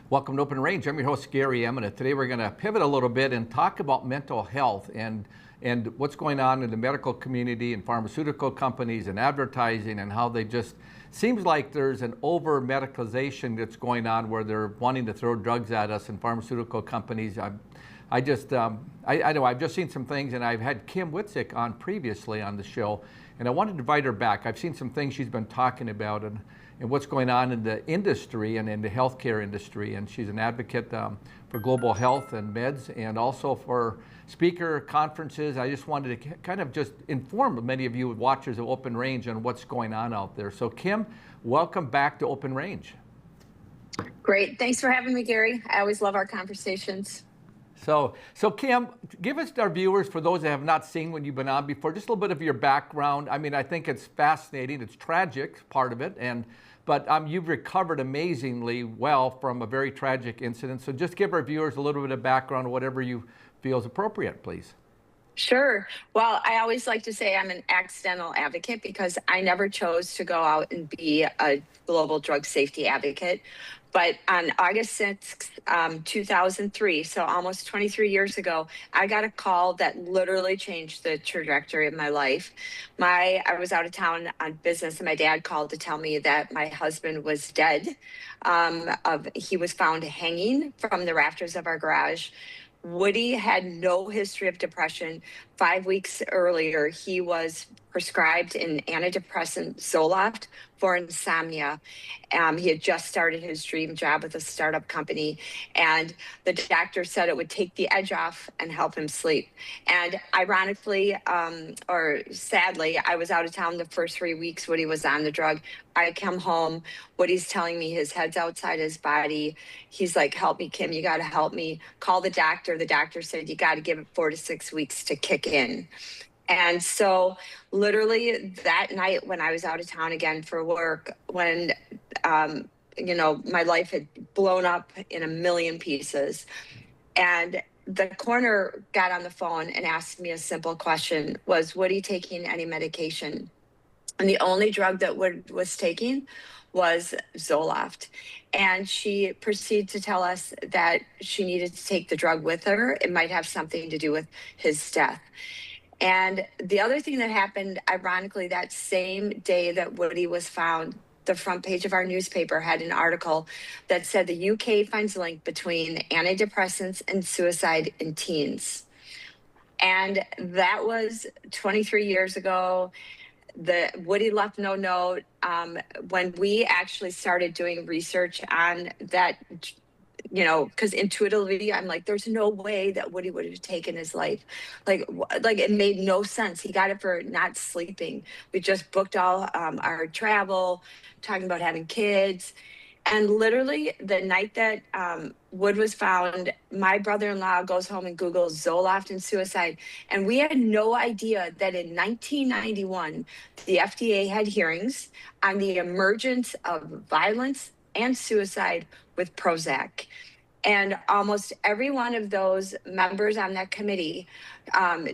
Welcome to Open Range. I'm your host, Gary Emmett. Today we're going to pivot a little bit and talk about mental health and what's going on in the medical community and pharmaceutical companies and advertising, and how they just seems like there's an over medicalization that's going on where they're wanting to throw drugs at us, and pharmaceutical companies. I know I've just seen some things, and I've had Kim Witczak on previously on the show, and I wanted to invite her back. I've seen some things she's been talking about and what's going on in the industry and in the healthcare industry. And she's an advocate for global health and meds, and also for speaker conferences. I just wanted to kind of just inform many of you watchers of Open Range on what's going on out there. So Kim, welcome back to Open Range. Great. Thanks for having me, Gary. I always love our conversations. So Kim, give us, our viewers, for those that have not seen when you've been on before, just a little bit of your background. I mean, I think it's fascinating. It's tragic, part of it, but you've recovered amazingly well from a very tragic incident. So just give our viewers a little bit of background, whatever you feel is appropriate, please. Sure. Well, I always like to say I'm an accidental advocate because I never chose to go out and be a global drug safety advocate. But on August 6th, 2003, so almost 23 years ago, I got a call that literally changed the trajectory of my life. I was out of town on business, and my dad called to tell me that my husband was dead. He was found hanging from the rafters of our garage. Woody had no history of depression. 5 weeks earlier, he was prescribed an antidepressant, Zoloft, for insomnia. He had just started his dream job with a startup company, and the doctor said it would take the edge off and help him sleep. And ironically, or sadly, I was out of town the first 3 weeks Woody was on the drug. I come home, Woody's telling me his head's outside his body. He's like, "Help me, Kim, you got to help me. Call the doctor." The doctor said, "You got to give it 4 to 6 weeks to kick in." And so literally that night when I was out of town again for work, when, my life had blown up in a million pieces, and the coroner got on the phone and asked me a simple question: was Woody taking any medication? And the only drug that Wood was taking was Zoloft. And she proceeded to tell us that she needed to take the drug with her. It might have something to do with his death. And the other thing that happened, ironically, that same day that Woody was found, the front page of our newspaper had an article that said the UK finds a link between antidepressants and suicide in teens. And that was 23 years ago. Woody left no note. When we actually started doing research on that, because intuitively I'm like, there's no way that Woody would have taken his life. Like it made no sense. He got it for not sleeping. We just booked all our travel, talking about having kids. And literally the night that Wood was found, my brother-in-law goes home and Googles Zoloft and suicide. And we had no idea that in 1991, the FDA had hearings on the emergence of violence and suicide with Prozac. And almost every one of those members on that committee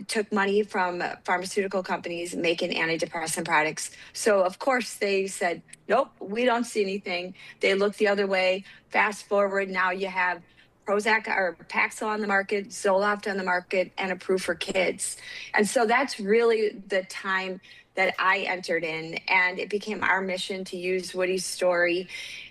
took money from pharmaceutical companies making antidepressant products. So of course they said, nope, we don't see anything. They looked the other way. Fast forward, now you have Prozac or Paxil on the market, Zoloft on the market, and approved for kids. And so that's really the time that I entered in, and it became our mission to use Woody's story.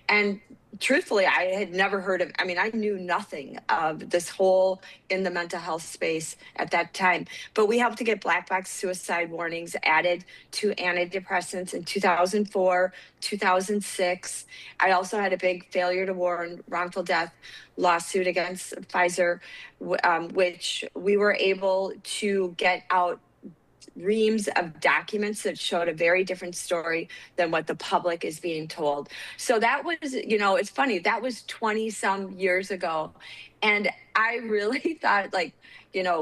And truthfully, I had never heard of, I knew nothing of this whole in the mental health space at that time. But we helped to get black box suicide warnings added to antidepressants in 2004, 2006. I also had a big failure to warn wrongful death lawsuit against Pfizer, which we were able to get out reams of documents that showed a very different story than what the public is being told. So that was, it's funny, that was 20 some years ago. And I really thought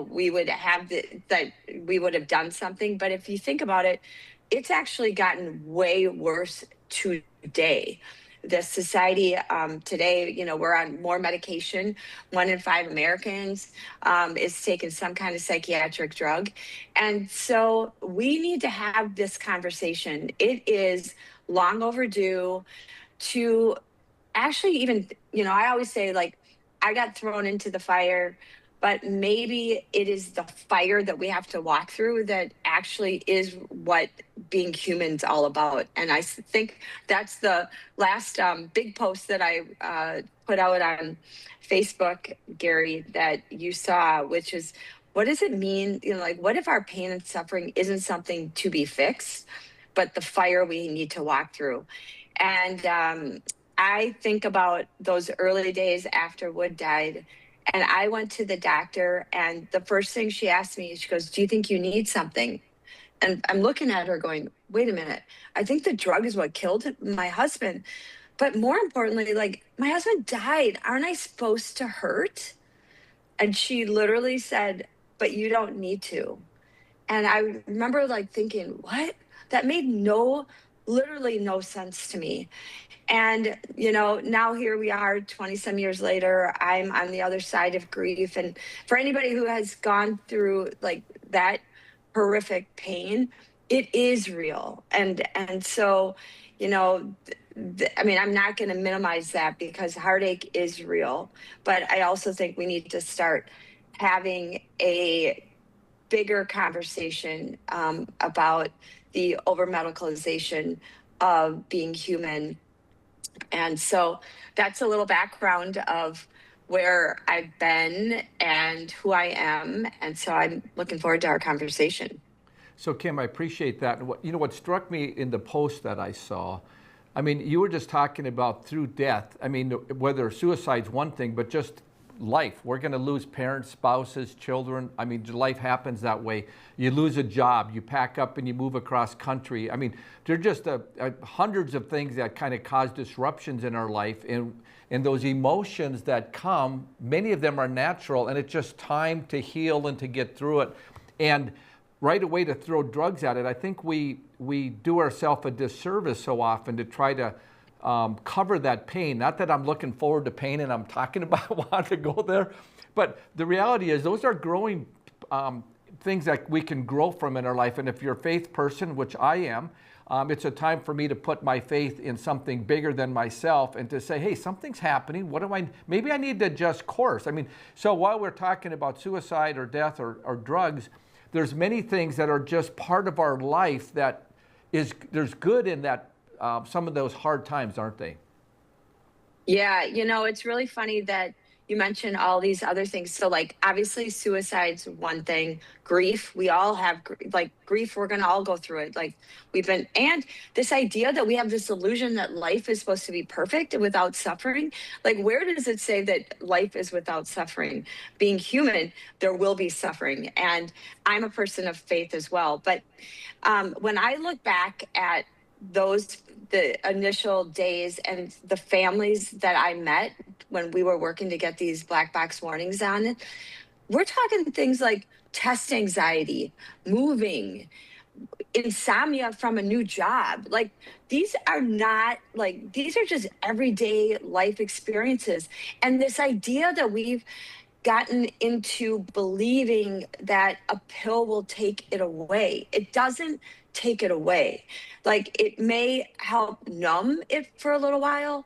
we would have that we would have done something. But if you think about it, it's actually gotten way worse today. The society today, we're on more medication. 1 in 5 Americans is taking some kind of psychiatric drug. And so we need to have this conversation. It is long overdue to actually even, I always say, like, I got thrown into the fire, but maybe it is the fire that we have to walk through that actually is what being human's all about. And I think that's the last big post that I put out on Facebook, Gary, that you saw, which is, what does it mean? Like, what if our pain and suffering isn't something to be fixed, but the fire we need to walk through? And I think about those early days after Wood died, and I went to the doctor, and the first thing she asked me, she goes, "Do you think you need something?" And I'm looking at her going, "Wait a minute. I think the drug is what killed my husband. But more importantly, like, my husband died. Aren't I supposed to hurt?" And she literally said, "But you don't need to." And I remember, like, thinking, what? That made literally no sense to me. And, now here we are 20 some years later. I'm on the other side of grief. And for anybody who has gone through like that horrific pain, it is real. And so, I mean, I'm not going to minimize that, because heartache is real. But I also think we need to start having a bigger conversation about the over medicalization of being human. And so that's a little background of where I've been and who I am. And so I'm looking forward to our conversation. So Kim, I appreciate that. And what struck me in the post that I saw, I mean, you were just talking about through death. I mean, whether suicide's one thing, but just life. We're going to lose parents, spouses, children. I mean, life happens that way. You lose a job, you pack up and you move across country. I mean, there are just hundreds of things that kind of cause disruptions in our life. And those emotions that come, many of them are natural, and it's just time to heal and to get through it. And right away to throw drugs at it, I think we do ourselves a disservice so often to try to cover that pain. Not that I'm looking forward to pain and I'm talking about wanting to go there, but the reality is those are growing things that we can grow from in our life. And if you're a faith person, which I am, it's a time for me to put my faith in something bigger than myself and to say, hey, something's happening. Maybe I need to adjust course. I mean, so while we're talking about suicide or death or drugs, there's many things that are just part of our life that there's good in that. Some of those hard times, aren't they? Yeah, it's really funny that you mentioned all these other things. So, like, obviously, suicide's one thing. Grief, we all have, like, grief, we're going to all go through it. Like, and this idea that we have this illusion that life is supposed to be perfect and without suffering. Like, where does it say that life is without suffering? Being human, there will be suffering. And I'm a person of faith as well. But when I look back at the initial days and the families that I met when we were working to get these black box warnings on, we're talking things like test anxiety, moving, insomnia from a new job. Like, these are just everyday life experiences. And this idea that we've gotten into believing that a pill will take it away. It doesn't take it away. Like, it may help numb it for a little while,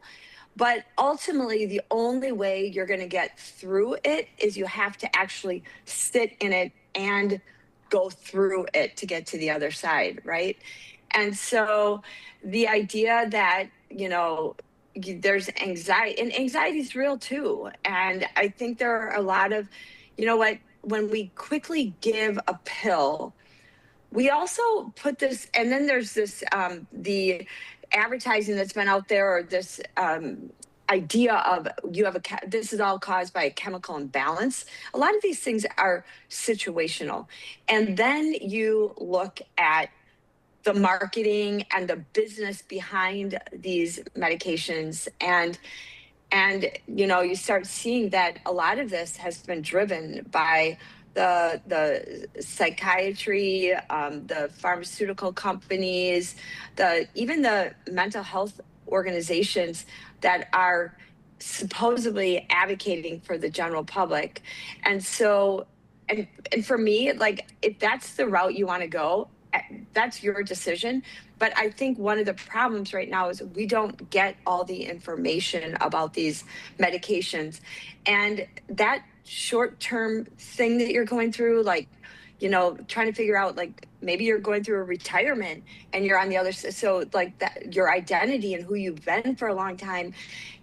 but ultimately the only way you're going to get through it is you have to actually sit in it and go through it to get to the other side, right? And so the idea that, there's anxiety, and anxiety is real too. And I think there are a lot of, when we quickly give a pill, we also put this, and then there's this, the advertising that's been out there, or this idea of this is all caused by a chemical imbalance. A lot of these things are situational. And then you look at the marketing and the business behind these medications, and you start seeing that a lot of this has been driven by the psychiatry, the pharmaceutical companies, even the mental health organizations that are supposedly advocating for the general public. And so, and for me, like, if that's the route you want to go, that's your decision. But I think one of the problems right now is we don't get all the information about these medications, and that short-term thing that you're going through, like, trying to figure out, like, maybe you're going through a retirement and you're on the other side. So like that, your identity and who you've been for a long time.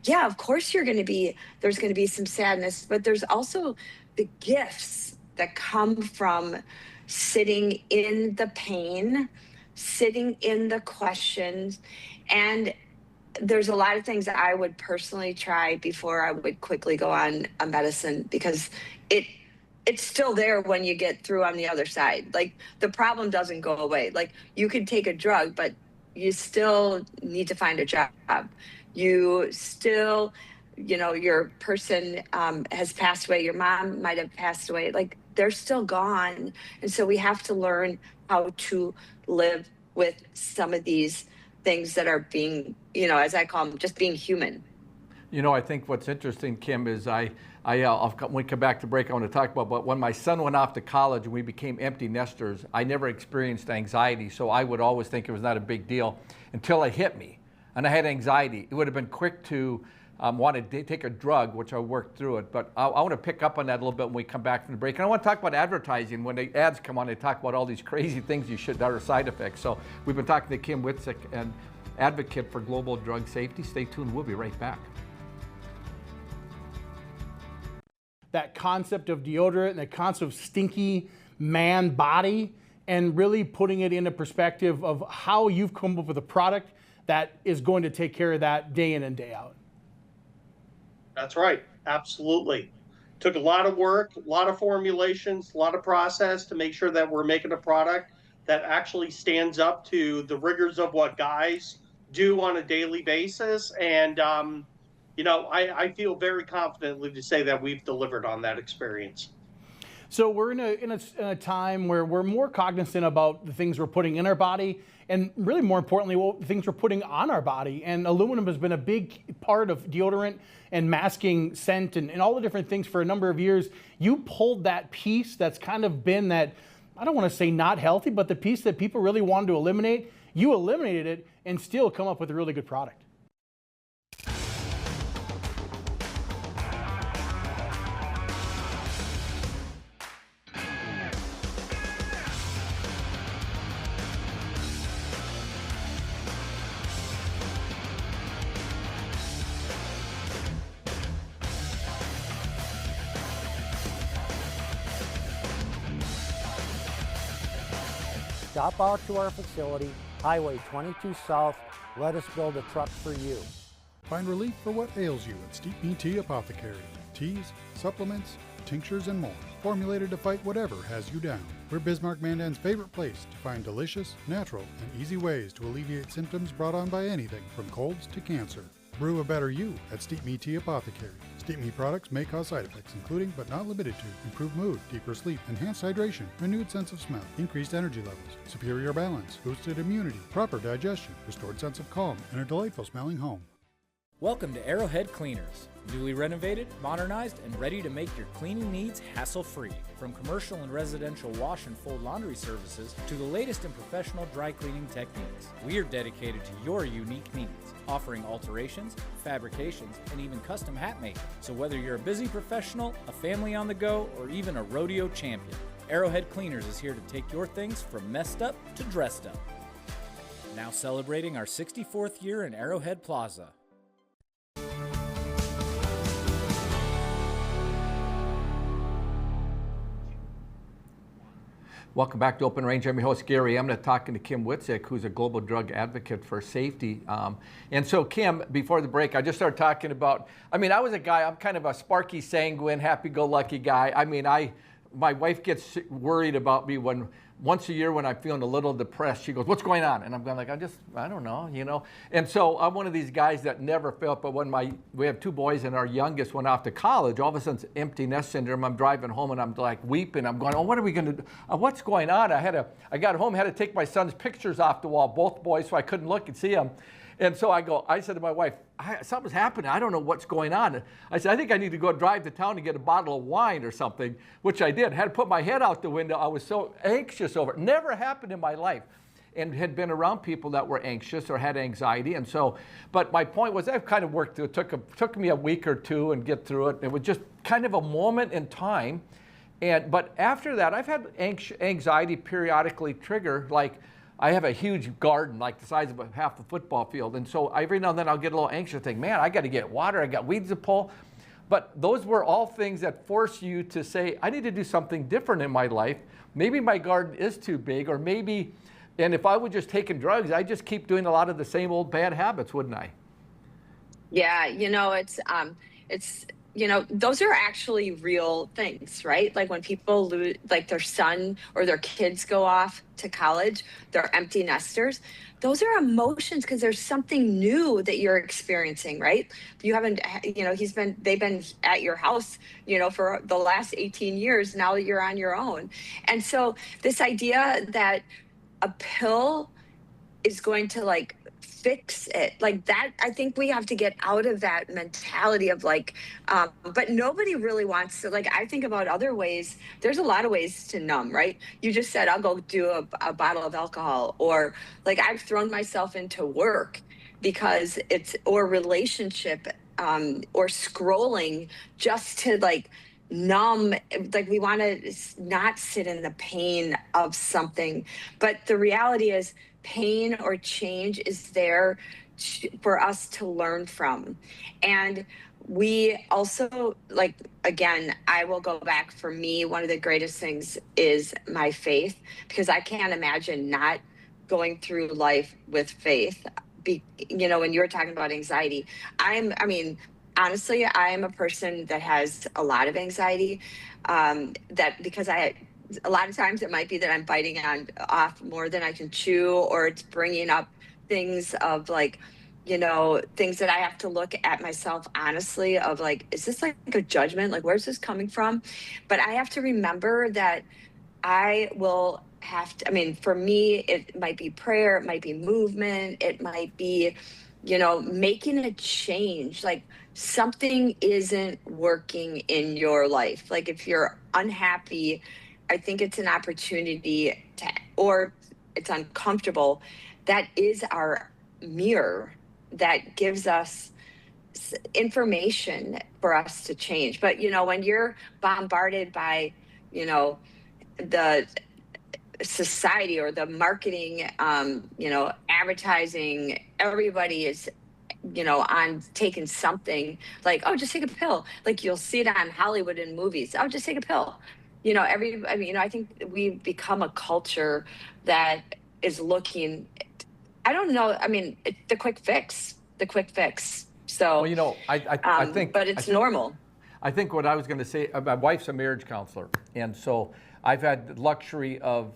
Yeah, of course there's going to be some sadness, but there's also the gifts that come from sitting in the pain, sitting in the questions. And there's a lot of things that I would personally try before I would quickly go on a medicine, because it's still there when you get through on the other side. Like, the problem doesn't go away. Like, you can take a drug, but you still need to find a job. You still, your person has passed away. Your mom might have passed away. Like, they're still gone. And so we have to learn how to live with some of these things that are being, as I call them, just being human. I think what's interesting, Kim, is when we come back to break, I want to talk about, but when my son went off to college and we became empty nesters, I never experienced anxiety, so I would always think it was not a big deal until it hit me, and I had anxiety. It would have been quick to want to take a drug, which I worked through it, but I want to pick up on that a little bit when we come back from the break. And I want to talk about advertising. When the ads come on, they talk about all these crazy things that are side effects. So we've been talking to Kim Witczak, an advocate for global drug safety. Stay tuned, we'll be right back. That concept of deodorant and that concept of stinky man body, and really putting it into perspective of how you've come up with a product that is going to take care of that day in and day out. That's right. Absolutely. Took a lot of work, a lot of formulations, a lot of process to make sure that we're making a product that actually stands up to the rigors of what guys do on a daily basis. And, I feel very confidently to say that we've delivered on that experience. So we're in a time where we're more cognizant about the things we're putting in our body, and really more importantly, the things we're putting on our body. And aluminum has been a big part of deodorant and masking scent and all the different things for a number of years. You pulled that piece that's kind of been that, I don't want to say not healthy, but the piece that people really wanted to eliminate. You eliminated it and still come up with a really good product. Stop out to our facility, Highway 22 South. Let us build a truck for you. Find relief for what ails you at Steep Me Tea Apothecary. Teas, supplements, tinctures, and more. Formulated to fight whatever has you down. We're Bismarck Mandan's favorite place to find delicious, natural, and easy ways to alleviate symptoms brought on by anything from colds to cancer. Brew a better you at Steep Me Tea Apothecary. Steep Me products may cause side effects, including but not limited to improved mood, deeper sleep, enhanced hydration, renewed sense of smell, increased energy levels, superior balance, boosted immunity, proper digestion, restored sense of calm, and a delightful smelling home. Welcome to Arrowhead Cleaners. Newly renovated, modernized, and ready to make your cleaning needs hassle-free. From commercial and residential wash and fold laundry services to the latest in professional dry cleaning techniques, we are dedicated to your unique needs, offering alterations, fabrications, and even custom hat making. So whether you're a busy professional, a family on the go, or even a rodeo champion, Arrowhead Cleaners is here to take your things from messed up to dressed up. Now celebrating our 64th year in Arrowhead Plaza. Welcome back to Open Range. I'm your host, Gary. I'm talking to Kim Witczak, who's a global drug advocate for safety. And so, Kim, before the break, I just started talking about, I was a guy, I'm kind of a sparky, sanguine, happy-go-lucky guy. My wife gets worried about me once a year when I'm feeling a little depressed. She goes, "What's going on?" And I'm going like, I don't know, And so I'm one of these guys that never felt, but when we have two boys and our youngest went off to college, all of a sudden it's empty nest syndrome. I'm driving home and I'm like weeping. I'm going, what are we going to do? What's going on? I got home, had to take my son's pictures off the wall, both boys, so I couldn't look and see them. And so I said to my wife, something's happening. I don't know what's going on. I said, I think I need to go drive to town and get a bottle of wine or something, which I did. Had to put my head out the window. I was so anxious over it. Never happened in my life. And had been around people that were anxious or had anxiety. And so, but my point was, I've kind of worked through it. Took me a week or two and get through it. It was just kind of a moment in time. But after that, I've had anxiety periodically trigger. Like, I have a huge garden, like the size of half the football field. And so every now and then I'll get a little anxious, think, man, I got to get water. I got weeds to pull. But those were all things that force you to say, I need to do something different in my life. Maybe my garden is too big, or maybe, and if I was just taking drugs, I'd just keep doing a lot of the same old bad habits, wouldn't I? Yeah, those are actually real things, right? Like when people lose, like their son or their kids go off to college, they're empty nesters. Those are emotions because there's something new that you're experiencing, right? You haven't, they've been at your house, for the last 18 years. Now you're on your own. And so this idea that a pill is going to like fix it, like that, I think we have to get out of that mentality of like, but nobody really wants to, like, I think about other ways. There's a lot of ways to numb, right? You just said, I'll go do a bottle of alcohol, or like I've thrown myself into work because or relationship, or scrolling just to like numb. Like we want to not sit in the pain of something, but the reality is pain or change is there for us to learn from. And we also, like, again, I will go back, for me, one of the greatest things is my faith, because I can't imagine not going through life with faith. When you're talking about anxiety, honestly, I am a person that has a lot of anxiety, because a lot of times it might be that I'm biting off more than I can chew, or it's bringing up things of like, things that I have to look at myself honestly of like, is this like a judgment? Like, where's this coming from? But I have to remember that I will have to, for me, it might be prayer, it might be movement, it might be, making a change. Like something isn't working in your life. Like if you're unhappy, I think it's an opportunity or it's uncomfortable. That is our mirror that gives us information for us to change. But, when you're bombarded by, the society or the marketing, advertising, everybody is, on taking something like, oh, just take a pill. Like you'll see it on Hollywood and movies. Oh, just take a pill. I think we've become a culture that is looking, I don't know, the quick fix. So, well, I think, but it's normal. I think what I was going to say, my wife's a marriage counselor. And so I've had the luxury of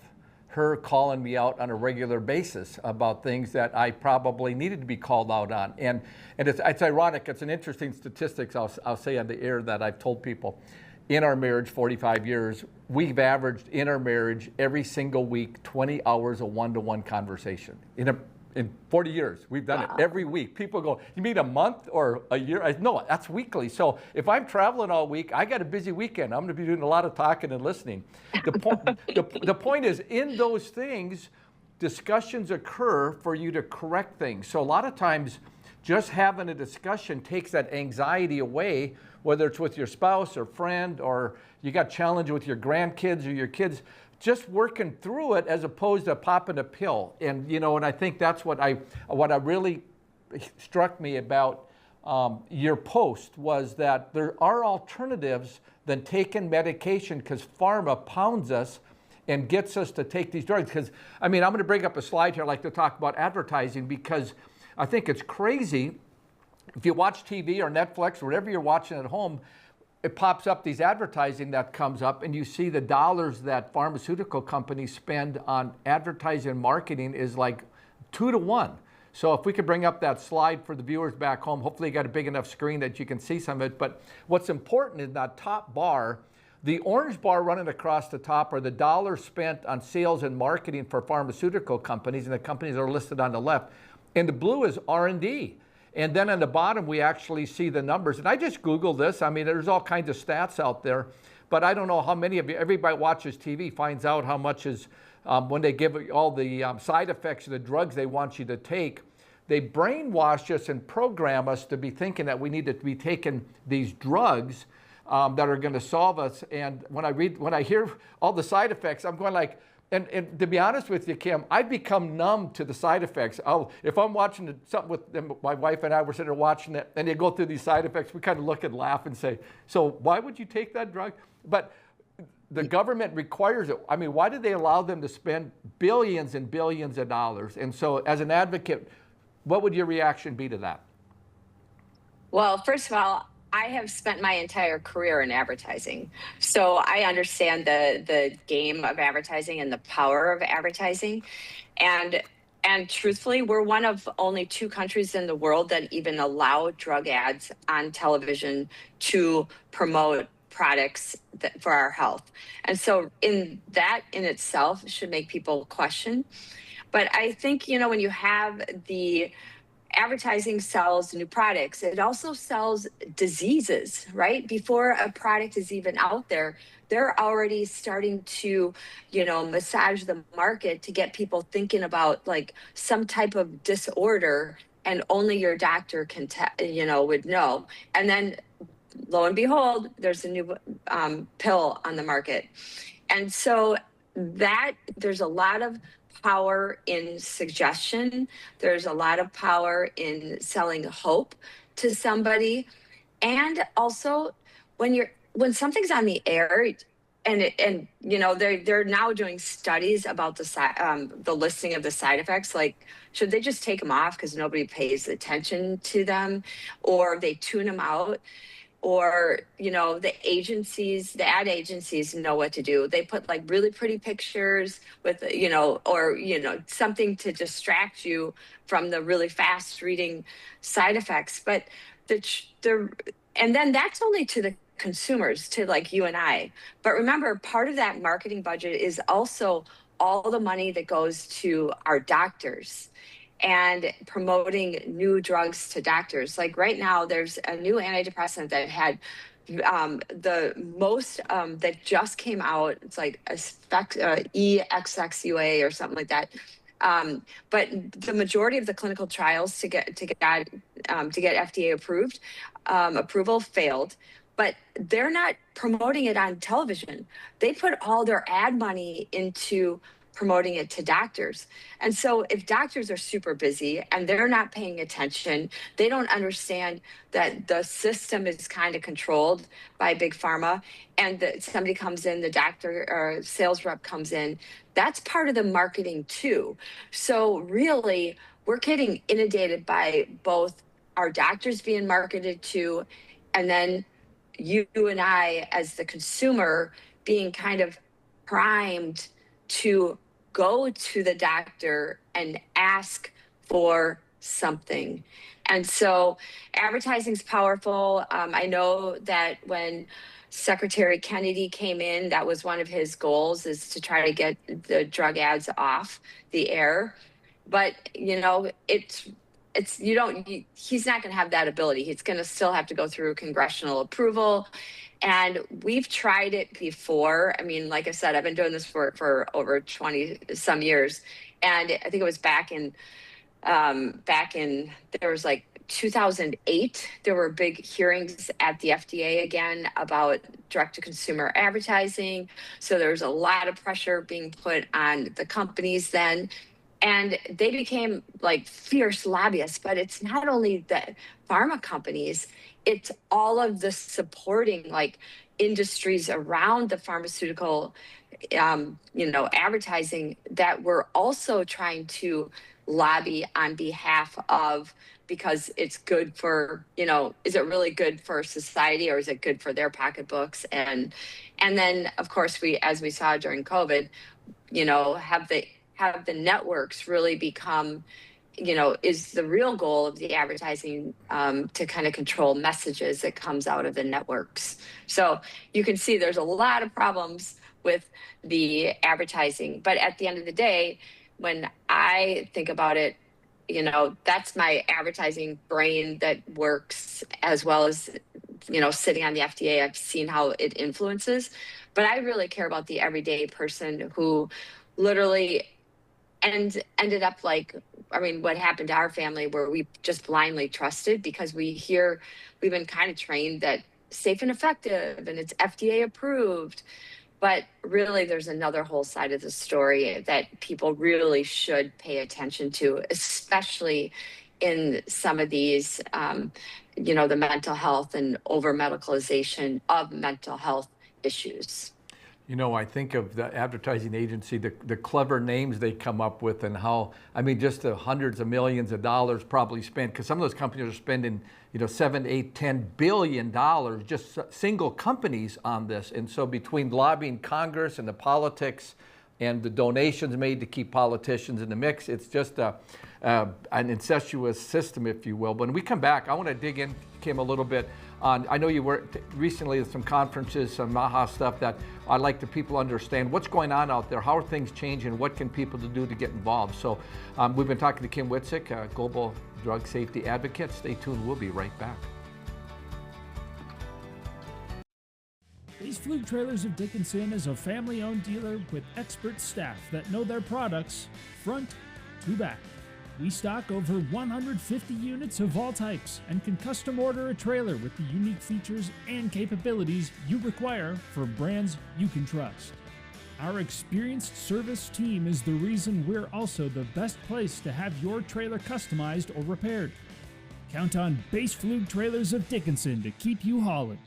her calling me out on a regular basis about things that I probably needed to be called out on. And it's ironic. It's an interesting statistics I'll say on the air that I've told people. In our marriage, 45 years, we've averaged in our marriage every single week 20 hours of one-to-one conversation. In 40 years, we've done it every week. People go, you mean a month or a year? No, that's weekly. So if I'm traveling all week, I got a busy weekend. I'm going to be doing a lot of talking and listening. The point is, in those things, discussions occur for you to correct things. So a lot of times, just having a discussion takes that anxiety away, whether it's with your spouse or friend, or you got challenge with your grandkids or your kids, just working through it as opposed to popping a pill. And, and I think that's what really struck me about your post was that there are alternatives than taking medication, because pharma pounds us and gets us to take these drugs. Because, I'm going to bring up a slide here. I like to talk about advertising, because I think it's crazy. If you watch TV or Netflix or whatever you're watching at home, it pops up these advertising that comes up, and you see the dollars that pharmaceutical companies spend on advertising and marketing is like 2 to 1. So if we could bring up that slide for the viewers back home, hopefully you got a big enough screen that you can see some of it. But what's important is that top bar, the orange bar running across the top are the dollars spent on sales and marketing for pharmaceutical companies, and the companies are listed on the left. And the blue is R&D. And then on the bottom, we actually see the numbers. And I just Googled this. I mean, there's all kinds of stats out there, but I don't know how many of you, everybody watches TV, finds out how much is, when they give all the side effects of the drugs they want you to take, they brainwash us and program us to be thinking that we need to be taking these drugs that are going to solve us. And when I hear all the side effects, I'm going like, and to be honest with you, Kim, I've become numb to the side effects. If I'm watching something with them, my wife and I were sitting there watching it, and they go through these side effects, we kind of look and laugh and say, so why would you take that drug? But the government requires it. I mean, why do they allow them to spend billions and billions of dollars? And so as an advocate, what would your reaction be to that? Well, first of all, I have spent my entire career in advertising. So I understand the game of advertising and the power of advertising. And truthfully, we're one of only 2 countries in the world that even allow drug ads on television to promote products for our health. And so that in itself should make people question. But I think, when you have the advertising sells new products, it also sells diseases, right? Before a product is even out there, they're already starting to, massage the market to get people thinking about like some type of disorder, and only your doctor can, would know. And then lo and behold, there's a new pill on the market. And so there's a lot of power in suggestion. There's a lot of power in selling hope to somebody. And also when something's on the air, and they're now doing studies about the listing of the side effects, like should they just take them off because nobody pays attention to them, or they tune them out? Or, the ad agencies know what to do. They put like really pretty pictures with, or, something to distract you from the really fast reading side effects. But and then that's only to the consumers, to like you and I. But remember, part of that marketing budget is also all the money that goes to our doctors and promoting new drugs to doctors. Like right now, there's a new antidepressant that had the most that just came out. It's like EXXUA or something like that. But the majority of the clinical trials to get FDA approval failed. But they're not promoting it on television. They put all their ad money into promoting it to doctors. And so if doctors are super busy and they're not paying attention, they don't understand that the system is kind of controlled by big pharma, and that somebody comes in, the doctor or sales rep comes in, that's part of the marketing too. So really, we're getting inundated by both our doctors being marketed to, and then you and I as the consumer being kind of primed to go to the doctor and ask for something. And so advertising is powerful. I know that when Secretary Kennedy came in, that was one of his goals, is to try to get the drug ads off the air. But, he's not going to have that ability. He's going to still have to go through congressional approval. And we've tried it before. I mean, like I said, I've been doing this for over 20 some years. And I think it was back in there was like 2008, there were big hearings at the FDA again about direct-to-consumer advertising. So there was a lot of pressure being put on the companies then. And they became like fierce lobbyists. But it's not only the pharma companies, it's all of the supporting like industries around the pharmaceutical, advertising that we're also trying to lobby on behalf of, because it's good for, is it really good for society, or is it good for their pocketbooks? And then of course as we saw during COVID, have the networks really become, is the real goal of the advertising to kind of control messages that comes out of the networks. So you can see there's a lot of problems with the advertising. But at the end of the day, when I think about it, you know, that's my advertising brain that works, as well as, you know, sitting on the FDA. I've seen how it influences, but I really care about the everyday person who literally ended up like, I mean, what happened to our family, where we just blindly trusted because we've been kind of trained that safe and effective and it's FDA approved. But really, there's another whole side of the story that people really should pay attention to, especially in some of these, you know, the mental health and over medicalization of mental health issues. You know, I think of the advertising agency, the clever names they come up with, and how, I mean, just the hundreds of millions of dollars probably spent, because some of those companies are spending, you know, 7, 8, 10 billion dollars, just single companies on this. And so between lobbying Congress and the politics and the donations made to keep politicians in the mix, it's just an incestuous system, if you will. But when we come back, I want to dig in, Kim, a little bit on, I know you were recently at some conferences, some MAHA stuff, that I'd like the people to understand what's going on out there, how are things changing, what can people do to get involved. So we've been talking to Kim Witczak, Global Drug Safety Advocate. Stay tuned, we'll be right back. Base Flug Trailers of Dickinson is a family-owned dealer with expert staff that know their products front to back. We stock over 150 units of all types and can custom order a trailer with the unique features and capabilities you require for brands you can trust. Our experienced service team is the reason we're also the best place to have your trailer customized or repaired. Count on Base Flug Trailers of Dickinson to keep you hauling.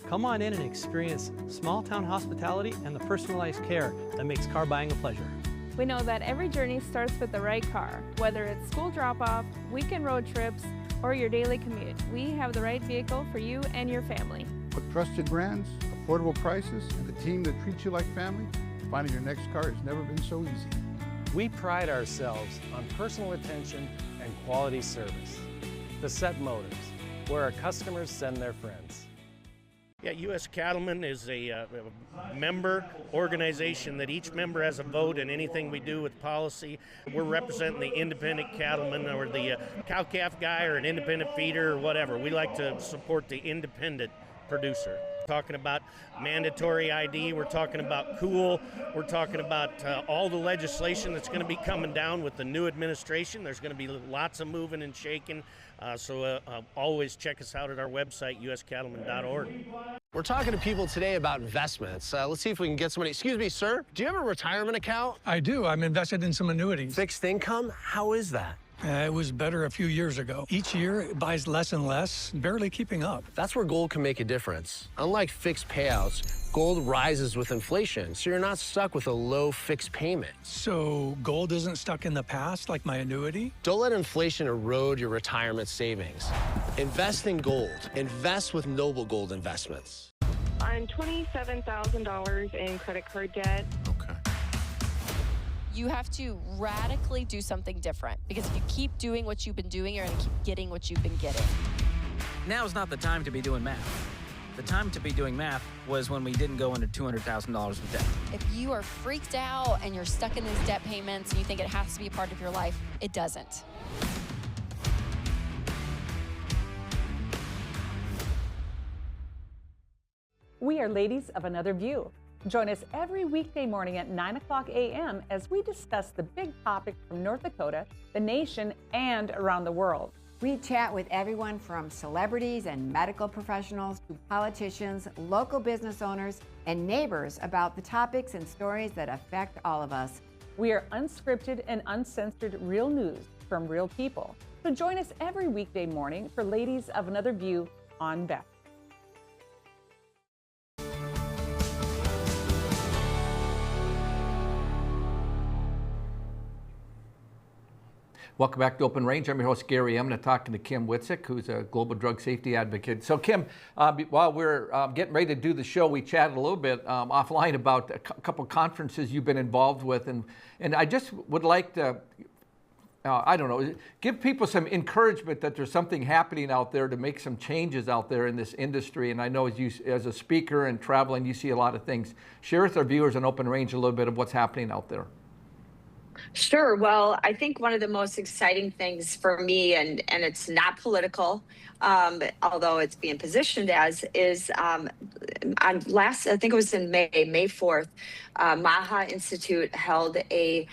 Come on in and experience small-town hospitality and the personalized care that makes car buying a pleasure. We know that every journey starts with the right car. Whether it's school drop-off, weekend road trips, or your daily commute, we have the right vehicle for you and your family. With trusted brands, affordable prices, and a team that treats you like family, finding your next car has never been so easy. We pride ourselves on personal attention and quality service. The Set Motors, where our customers send their friends. Yeah, U.S. Cattlemen is a member organization that each member has a vote in anything we do with policy. We're representing the independent cattleman or the cow-calf guy or an independent feeder or whatever. We like to support the independent producer. Talking about mandatory ID, we're talking about cool, we're talking about all the legislation that's going to be coming down with the new administration. There's going to be lots of moving and shaking, so always check us out at our website, uscattleman.org. We're talking to people today about investments. Let's see if we can get somebody. Excuse me, sir, do you have a retirement account? I do. I'm invested in some annuities. Fixed income? How is that? It was better a few years ago. Each year, it buys less and less, barely keeping up. That's where gold can make a difference. Unlike fixed payouts, gold rises with inflation, so you're not stuck with a low fixed payment. So gold isn't stuck in the past like my annuity? Don't let inflation erode your retirement savings. Invest in gold. Invest with Noble Gold Investments. I'm $27,000 in credit card debt. Okay. You have to radically do something different, because if you keep doing what you've been doing, you're going to keep getting what you've been getting. Now's not the time to be doing math. The time to be doing math was when we didn't go into $200,000 of debt. If you are freaked out and you're stuck in these debt payments and you think it has to be a part of your life, it doesn't. We are Ladies of Another View. Join us every weekday morning at 9 o'clock a.m. as we discuss the big topics from North Dakota, the nation, and around the world. We chat with everyone from celebrities and medical professionals to politicians, local business owners, and neighbors about the topics and stories that affect all of us. We are unscripted and uncensored real news from real people. So join us every weekday morning for Ladies of Another View on Beth. Welcome back to Open Range. I'm your host, Gary Emna, talking to Kim Witczak, who's a global drug safety advocate. So, Kim, while we're getting ready to do the show, we chatted a little bit offline about a couple conferences you've been involved with, and I just would like to, I don't know, give people some encouragement that there's something happening out there to make some changes out there in this industry. And I know as a speaker and traveling, you see a lot of things. Share with our viewers on Open Range a little bit of what's happening out there. Sure. Well, I think one of the most exciting ththings for me, and it's not political, although it's being positioned as, is on last, I think it was in May 4th, MAHA Institute held a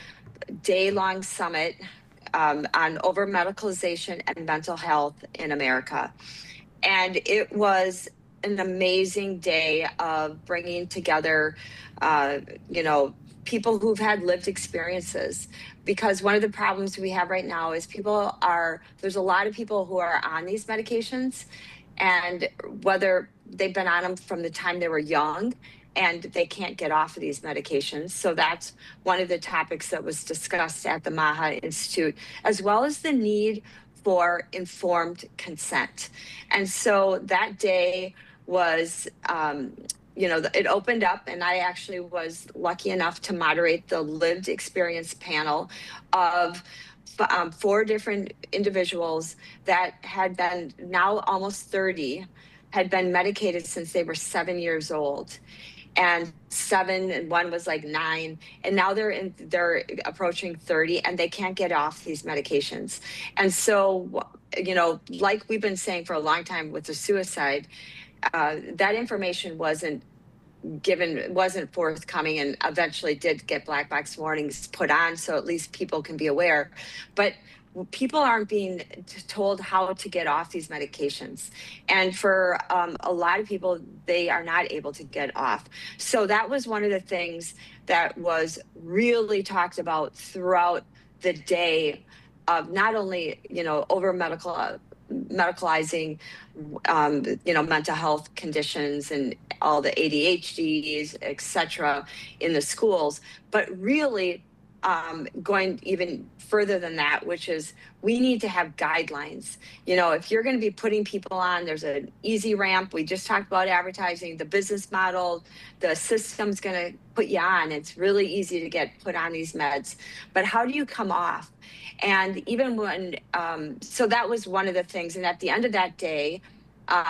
day-long summit on over medicalization and mental health in America. And it was an amazing day of bringing together, people who've had lived experiences. Because one of the problems we have right now is there's a lot of people who are on these medications, and whether they've been on them from the time they were young, and they can't get off of these medications. So that's one of the topics that was discussed at the MAHA Institute, as well as the need for informed consent. And so that day was, it opened up, and I actually was lucky enough to moderate the lived experience panel of 4 different individuals that had been, now almost 30, had been medicated since they were 7 years old. And 7, and one was like 9, and now they're approaching 30, and they can't get off these medications. And so, like we've been saying for a long time with the suicide, that information wasn't forthcoming, and eventually did get black box warnings put on, so at least people can be aware. But people aren't being told how to get off these medications. And for a lot of people, they are not able to get off. So that was one of the things that was really talked about throughout the day of not only, over medicalizing, mental health conditions and all the ADHDs, et cetera, in the schools, but really going even further than that, which is we need to have guidelines. If you're going to be putting people on, there's an easy ramp. We just talked about advertising, the business model, the system's going to put you on. It's really easy to get put on these meds, but how do you come off? And even when, so that was one of the things. And at the end of that day,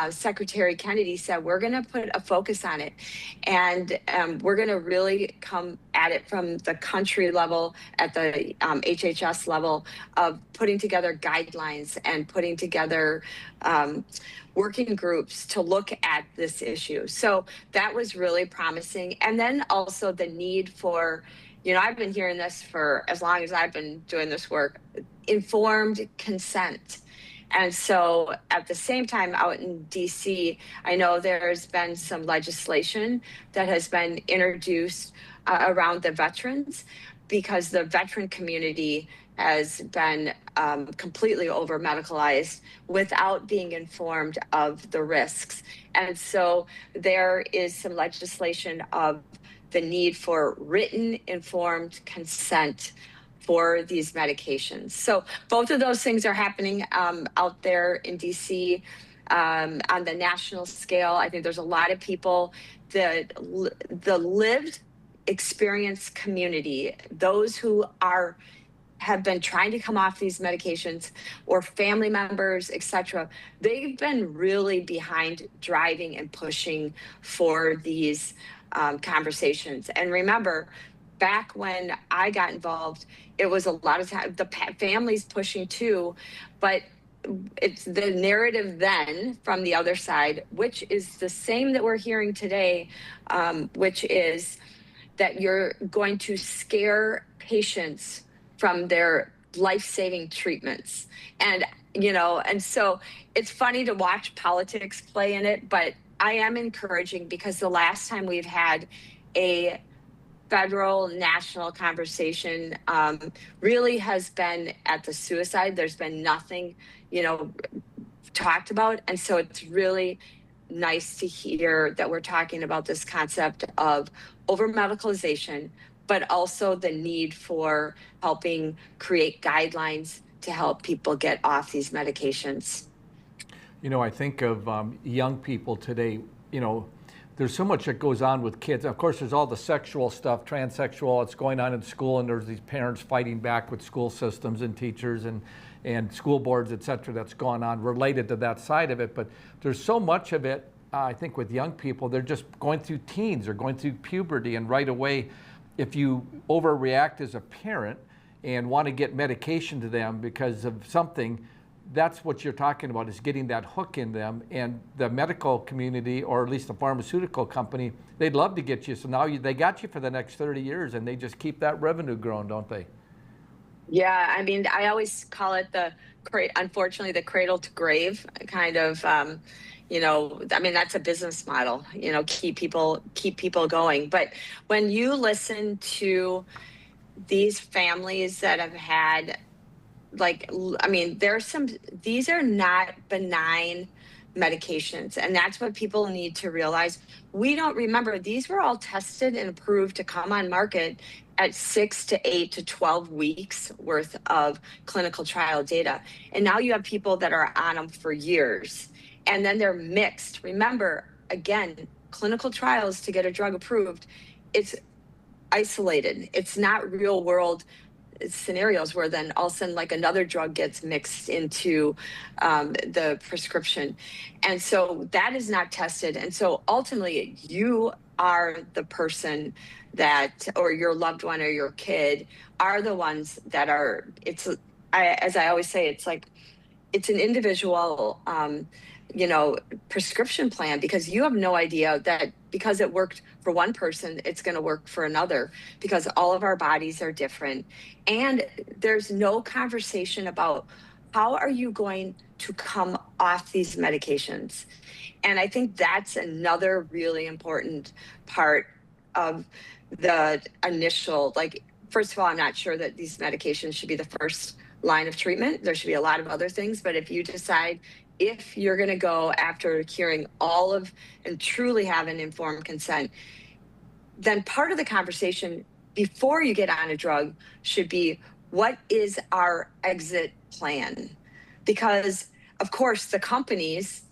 Secretary Kennedy said, we're going to put a focus on it. And we're going to really come at it from the country level, at the HHS level, of putting together guidelines and putting together working groups to look at this issue. So that was really promising. And then also the need for, I've been hearing this for as long as I've been doing this work, informed consent. And so at the same time, out in DC, I know there's been some legislation that has been introduced around the veterans, because the veteran community has been completely over medicalized without being informed of the risks. And so there is some legislation of the need for written informed consent for these medications. So both of those things are happening out there in DC. On the national scale, I think there's a lot of people that the lived experience community, those who have been trying to come off these medications, or family members, et cetera, they've been really behind driving and pushing for these conversations. And remember, back when I got involved, it was a lot of time, the families pushing too, but it's the narrative then from the other side, which is the same that we're hearing today, which is that you're going to scare patients from their life-saving treatments. And, and so it's funny to watch politics play in it, but I am encouraging, because the last time we've had a federal national conversation really has been at the suicide. There's been nothing, talked about. And so it's really nice to hear that we're talking about this concept of over medicalization, but also the need for helping create guidelines to help people get off these medications. I think of young people today, there's so much that goes on with kids. Of course, there's all the sexual stuff, transsexual, it's going on in school, and there's these parents fighting back with school systems and teachers and school boards, et cetera, that's gone on related to that side of it. But there's so much of it, I think, with young people. They're just going through teens or going through puberty, and right away, if you overreact as a parent and want to get medication to them because of something, that's what you're talking about, is getting that hook in them. And the medical community, or at least the pharmaceutical company, they'd love to get you. So now they got you for the next 30 years, and they just keep that revenue growing, don't they? Yeah, I mean, I always call it unfortunately, the cradle to grave kind of, you know, I mean, that's a business model, you know, keep people going. But when you listen to these families that have had, like, I mean, these are not benign medications. And that's what people need to realize. We don't remember, these were all tested and approved to come on market at 6 to 8 to 12 weeks worth of clinical trial data. And now you have people that are on them for years, and then they're mixed. Remember, again, clinical trials to get a drug approved, it's isolated. It's not real world scenarios where then all of a sudden like another drug gets mixed into the prescription. And so that is not tested. And so ultimately you are the person that, or your loved one or your kid are the ones that are, as I always say, it's like, it's an individual, you know, prescription plan, because you have no idea that because it worked for one person, it's going to work for another, because all of our bodies are different. And there's no conversation about how are you going to come off these medications. And I think that's another really important part of the initial, like, first of all, I'm not sure that these medications should be the first line of treatment. There should be a lot of other things. But if you decide if you're going to go after curing all of and truly have an informed consent, then part of the conversation before you get on a drug should be, what is our exit plan? Because of course the companies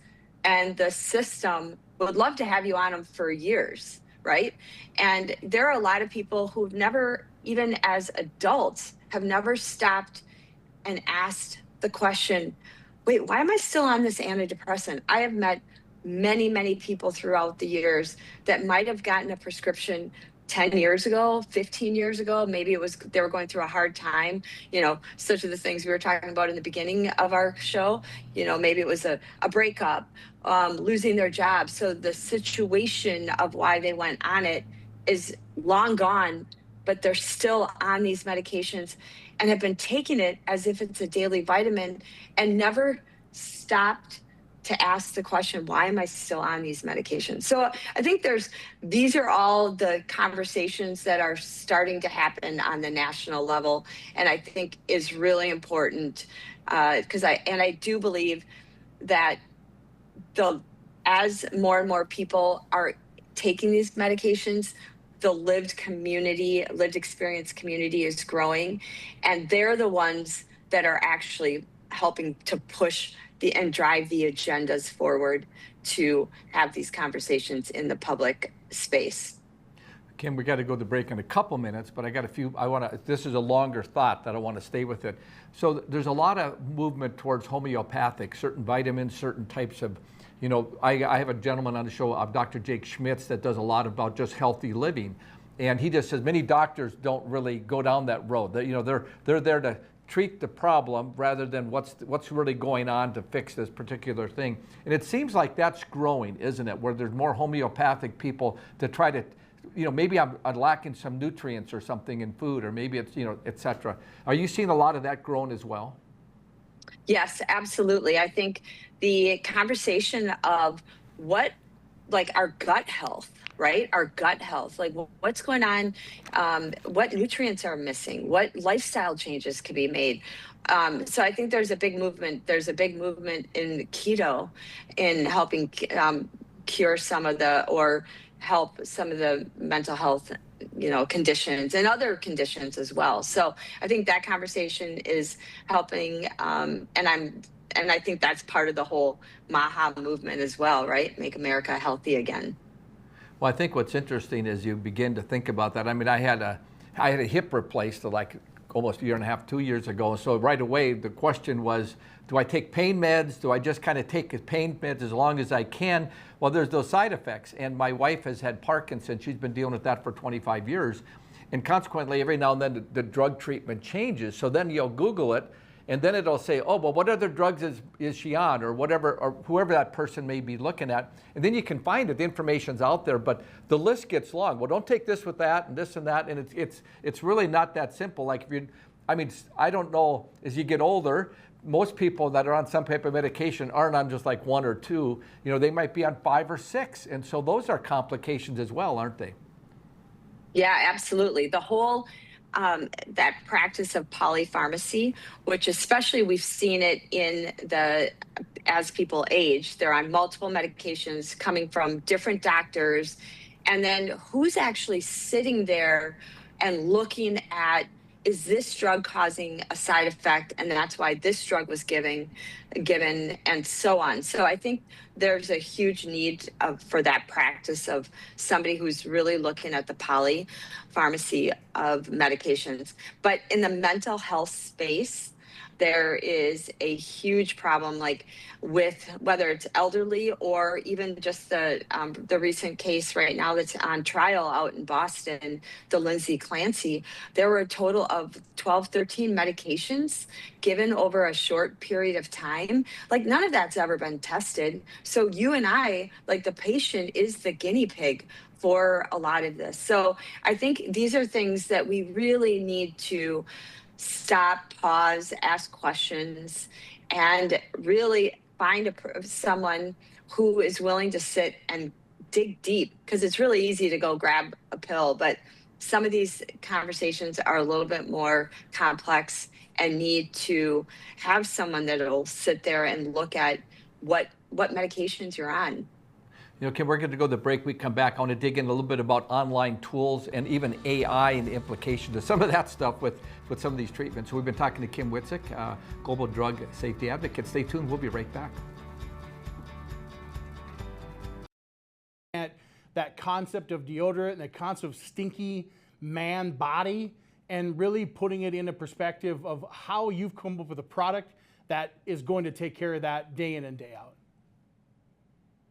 and the system would love to have you on them for years, right? And there are a lot of people who've never, even as adults, have never stopped and asked the question, wait, why am I still on this antidepressant? I have met many, many people throughout the years that might have gotten a prescription 10 years ago, 15 years ago. Maybe they were going through a hard time, you know, such of the things we were talking about in the beginning of our show. You know, maybe it was a breakup, losing their job. So the situation of why they went on it is long gone, but they're still on these medications and have been taking it as if it's a daily vitamin and never stopped to ask the question, why am I still on these medications? So I think these are all the conversations that are starting to happen on the national level. And I think is really important because I do believe that as more and more people are taking these medications, the lived experience community is growing, and they're the ones that are actually helping to push and drive the agendas forward to have these conversations in the public space. Kim, we got to go to break in a couple minutes, but I got a few, this is a longer thought that I want to stay with it. So there's a lot of movement towards homeopathic, certain vitamins, certain types of, you know, I have a gentleman on the show, Dr. Jake Schmitz, that does a lot about just healthy living. And he just says many doctors don't really go down that road. You know, they're there to treat the problem rather than what's really going on to fix this particular thing. And it seems like that's growing, isn't it? Where there's more homeopathic people to try to, you know, maybe I'm lacking some nutrients or something in food, or maybe it's, you know, et cetera. Are you seeing a lot of that grown as well? Yes, absolutely. I think the conversation of like our gut health, right? Our gut health, like what's going on, what nutrients are missing, what lifestyle changes can be made. So I think there's a big movement. There's a big movement in keto in helping cure or help some of the mental health, you know, conditions and other conditions as well. So I think that conversation is helping, and I think that's part of the whole MAHA movement as well, right? Make America healthy again. Well, I think what's interesting is you begin to think about that. I mean, I had a hip replaced like almost a year and a half, 2 years ago. So right away, the question was, do I take pain meds? Do I just kind of take pain meds as long as I can? Well, there's those side effects. And my wife has had Parkinson's. She's been dealing with that for 25 years. And consequently, every now and then the drug treatment changes. So then you'll Google it, and then it'll say, oh, well, what other drugs is she on, or whatever, or whoever that person may be looking at. And then you can find it, the information's out there, but the list gets long. Well, don't take this with that and this and that, and it's really not that simple. Like if you, I mean, I don't know, as you get older, most people that are on some type of medication aren't on just like 1 or 2. You know, they might be on 5 or 6, and so those are complications as well, aren't they? Yeah, absolutely. The whole that practice of polypharmacy, which especially we've seen it in as people age, they're on multiple medications coming from different doctors, and then who's actually sitting there and looking at, is this drug causing a side effect, and that's why this drug was given, and so on. So I think there's a huge need for that practice of somebody who's really looking at the polypharmacy of medications. But in the mental health space, there is a huge problem, like with whether it's elderly or even just the recent case right now that's on trial out in Boston, the Lindsay Clancy. There were a total of 12, 13 medications given over a short period of time. Like none of that's ever been tested. So you and I, like the patient, is the guinea pig for a lot of this. So I think these are things that we really need to stop, pause, ask questions, and really find someone who is willing to sit and dig deep, because it's really easy to go grab a pill, but some of these conversations are a little bit more complex and need to have someone that will sit there and look at what medications you're on. You know, Kim, we're going to go to the break. We come back. I want to dig in a little bit about online tools and even AI and the implications of some of that stuff with some of these treatments. So we've been talking to Kim Witczak, Global Drug Safety Advocate. Stay tuned. We'll be right back. That concept of deodorant and the concept of stinky man body, and really putting it into perspective of how you've come up with a product that is going to take care of that day in and day out.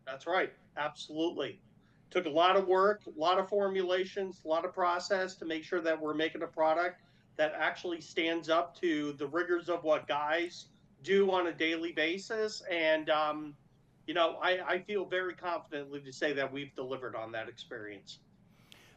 That's right. Absolutely. Took a lot of work, a lot of formulations, a lot of process to make sure that we're making a product that actually stands up to the rigors of what guys do on a daily basis. And, you know, I feel very confidently to say that we've delivered on that experience.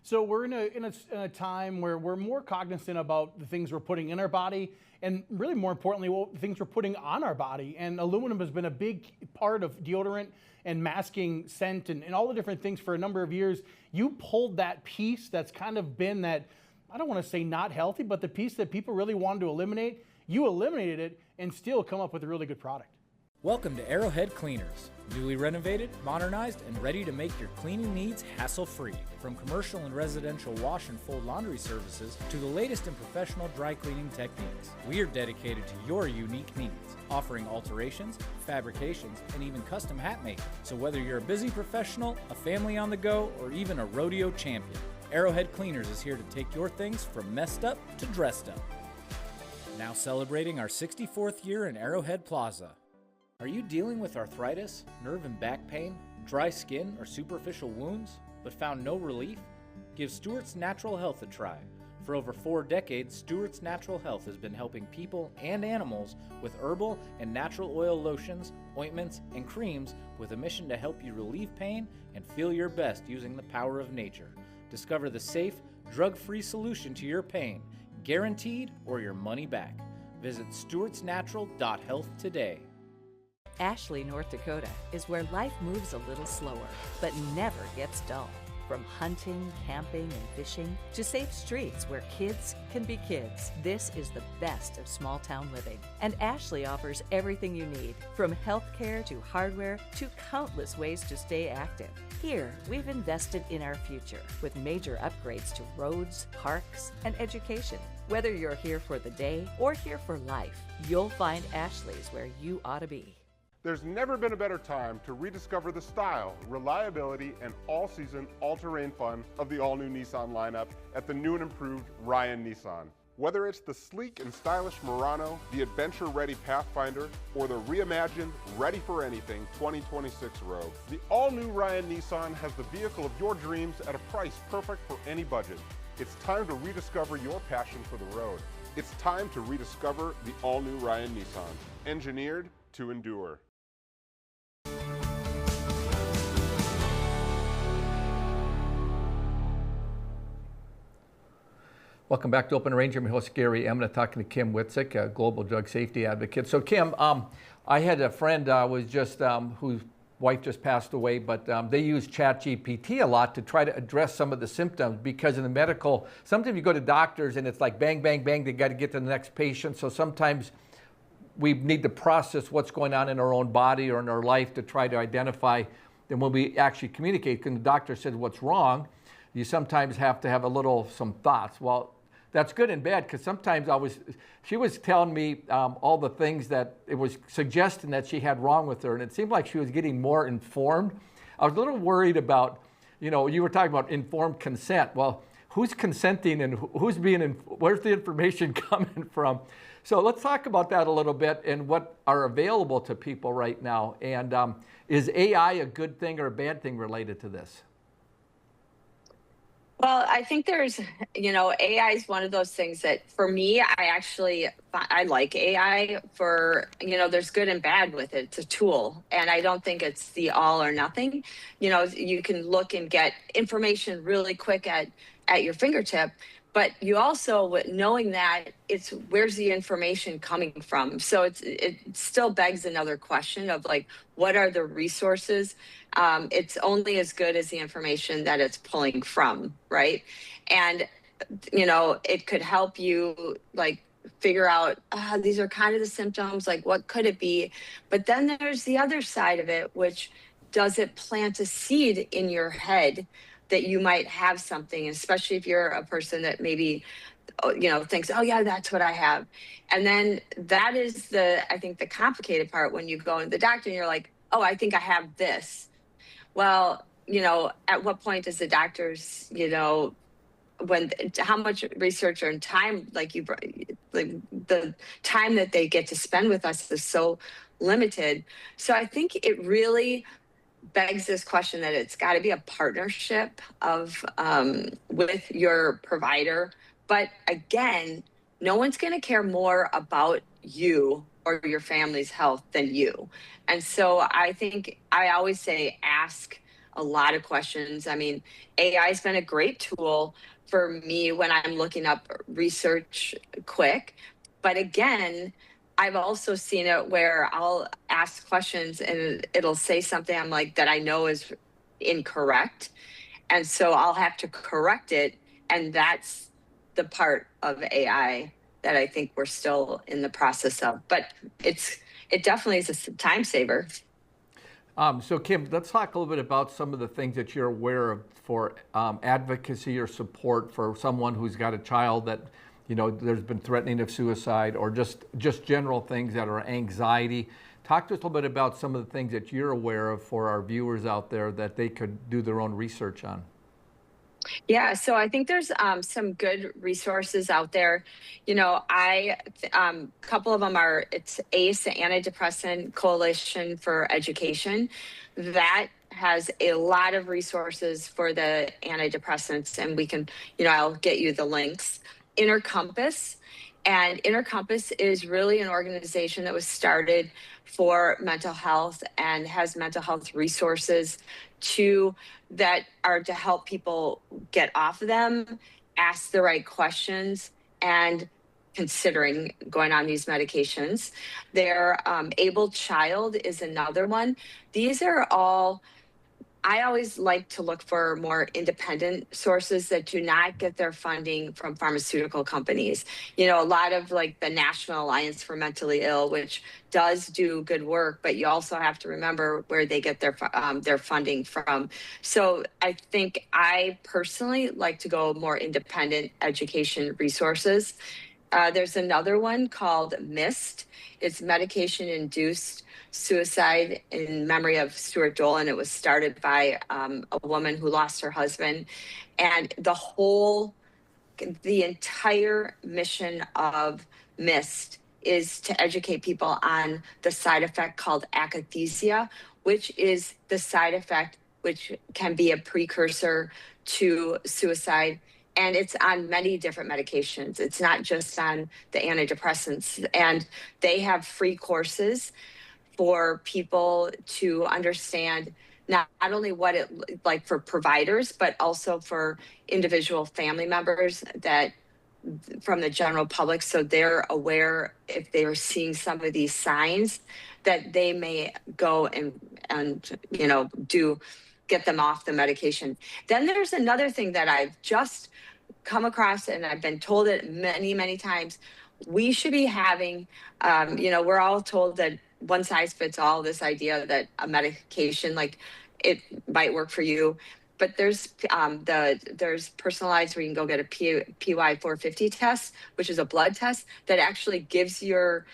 So we're in a time where we're more cognizant about the things we're putting in our body, and really more importantly, the things we're putting on our body. And aluminum has been a big part of deodorant and masking scent and all the different things for a number of years. You pulled that piece that's kind of been that, I don't want to say not healthy, but the piece that people really wanted to eliminate. You eliminated it and still come up with a really good product. Welcome to Arrowhead Cleaners. Newly renovated, modernized, and ready to make your cleaning needs hassle-free. From commercial and residential wash and fold laundry services to the latest in professional dry cleaning techniques, we are dedicated to your unique needs, offering alterations, fabrications, and even custom hat making. So whether you're a busy professional, a family on the go, or even a rodeo champion, Arrowhead Cleaners is here to take your things from messed up to dressed up. Now celebrating our 64th year in Arrowhead Plaza. Are you dealing with arthritis, nerve and back pain, dry skin, or superficial wounds, but found no relief? Give Stewart's Natural Health a try. For over 4 decades, Stewart's Natural Health has been helping people and animals with herbal and natural oil lotions, ointments, and creams with a mission to help you relieve pain and feel your best using the power of nature. Discover the safe, drug-free solution to your pain, guaranteed or your money back. Visit stewartsnatural.health today. Ashley, North Dakota is where life moves a little slower, but never gets dull. From hunting, camping, and fishing to safe streets where kids can be kids, this is the best of small town living. And Ashley offers everything you need, from healthcare to hardware to countless ways to stay active. Here, we've invested in our future with major upgrades to roads, parks, and education. Whether you're here for the day or here for life, you'll find Ashley's where you ought to be. There's never been a better time to rediscover the style, reliability, and all-season, all-terrain fun of the all-new Nissan lineup at the new and improved Ryan Nissan. Whether it's the sleek and stylish Murano, the adventure-ready Pathfinder, or the reimagined, ready-for-anything 2026 Rogue, the all-new Ryan Nissan has the vehicle of your dreams at a price perfect for any budget. It's time to rediscover your passion for the road. It's time to rediscover the all-new Ryan Nissan, engineered to endure. Welcome back to Open Range. I'm your host, Gary Emna, talking to Kim Witczak, a global drug safety advocate. So Kim, I had a friend whose wife just passed away, but they use ChatGPT a lot to try to address some of the symptoms, because in the medical, sometimes you go to doctors and it's like bang, bang, bang, they got to get to the next patient. So sometimes we need to process what's going on in our own body or in our life to try to identify. And when we actually communicate, when the doctor says what's wrong, you sometimes have to have some thoughts. Well, that's good and bad, because sometimes she was telling me all the things that it was suggesting that she had wrong with her, and it seemed like she was getting more informed. I was a little worried about, you were talking about informed consent. Well, who's consenting and who's where's the information coming from? So let's talk about that a little bit and what are available to people right now. And is AI a good thing or a bad thing related to this? Well, I think there's, AI is one of those things that for me, I like AI for, there's good and bad with it. It's a tool. And I don't think it's the all or nothing. You can look and get information really quick at your fingertip, but you also, knowing that, it's where's the information coming from? So it still begs another question of like, what are the resources? It's only as good as the information that it's pulling from, right? And, it could help you like figure out, these are kind of the symptoms, like what could it be? But then there's the other side of it, which does it plant a seed in your head that you might have something, especially if you're a person that maybe, thinks, oh yeah, that's what I have. And then that is I think the complicated part when you go to the doctor and you're like, oh, I think I have this. Well, at what point does the doctors, how much research and time, the time that they get to spend with us is so limited. So I think it really begs this question that it's got to be a partnership with your provider. But again, no one's going to care more about you or your family's health than you. And so I think I always say ask a lot of questions. I mean, AI has been a great tool for me when I'm looking up research quick. But again, I've also seen it where I'll ask questions and it'll say something I'm like that I know is incorrect. And so I'll have to correct it. And that's the part of AI that I think we're still in the process of. But it definitely is a time saver. So Kim, let's talk a little bit about some of the things that you're aware of for advocacy or support for someone who's got a child that there's been threatening of suicide, or just general things that are anxiety. Talk to us a little bit about some of the things that you're aware of for our viewers out there that they could do their own research on. Yeah, so I think there's some good resources out there. A couple of them it's ACE, the Antidepressant Coalition for Education. That has a lot of resources for the antidepressants, and we can, I'll get you the links. Intercompass, and Intercompass is really an organization that was started for mental health and has mental health resources that are to help people get off of them, ask the right questions, and considering going on these medications. Their Able Child is another one. These are all, I always like to look for more independent sources that do not get their funding from pharmaceutical companies. A lot of like the National Alliance for Mentally Ill, which does do good work, but you also have to remember where they get their funding from. So I think I personally like to go more independent education resources. There's another one called MIST. It's Medication-Induced Suicide in Memory of Stuart Dolan. It was started by a woman who lost her husband. And the entire mission of MIST is to educate people on the side effect called akathisia, which is the side effect which can be a precursor to suicide. and it's on many different medications. It's not just on the antidepressants. And they have free courses for people to understand not only what it like for providers, but also for individual family members that from the general public, so they're aware if they are seeing some of these signs that they may go and get them off the medication. Then there's another thing that I've just come across, and I've been told it many, many times. We should be having, we're all told that one size fits all, this idea that a medication, like it might work for you. But there's personalized where you can go get a PY450 test, which is a blood test that actually gives your